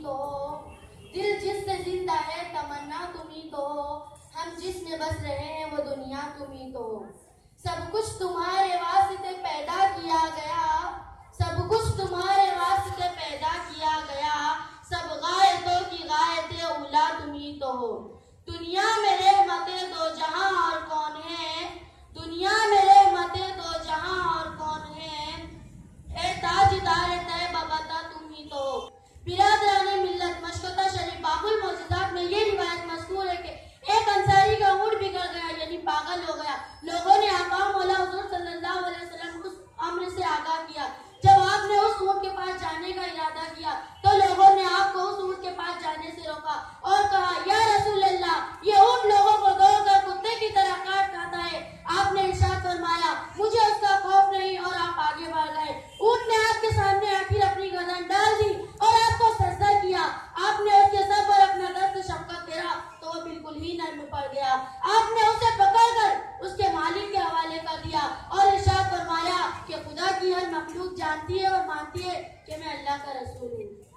तो हो, दिल जिससे जिंदा है तमन्ना तुम ही तो हो, हम जिसमें बस रहे हैं वो दुनिया तुम ही तो हो। सब कुछ तुम्हारे वास्ते पैदा किया गया, सब कुछ तुम्हारे वास्ते पैदा किया गया, सब गायतों की गायते उला तुम ही तो हो। दुनिया में रहमते दो जहां और कौन है, दुनिया में रहमते दो जहां और कौन है, ए ताजदार तैयबा बता तुम ही तो हो। बिरादराने मिल्लत मशकता शरीफ बाबुल मौजूदात में ये रिवायत मज़कूर है कि एक अंसारी का ऊँट बिगड़ गया, यानी पागल हो गया। लोगों ने आका मौला हुज़ूर सल्लल्लाहु अलैहि वसल्लम को उस अम्र से आगाह किया। जब आपने उस ऊँट के पास जाने का इरादा किया तो लोगों ने आपको उस ऊँट के पास जाने से रोका और कहा, या रसूल अल्लाह, ये ऊँट लोगों को दौड़कर कुत्ते की तरह काट खाता है। आपने इरशाद फरमाया, मुझे उसका खौफ नहीं, और आप आगे बढ़ गए। ऊँट ने आपके सामने आखिर अपनी गर्दन डाल दी और आपको सजदा किया। आपने उसके सर पर अपना दस्त शफकत फेरा तो वो बिल्कुल ही नर्म पड़ गया। आपने उसे पकड़कर उसके मालिक के हवाले कर दिया और इरशाद फरमाया कि खुदा की हर मखलूक जानती है और मानती है कि मैं अल्लाह का रसूल हूँ।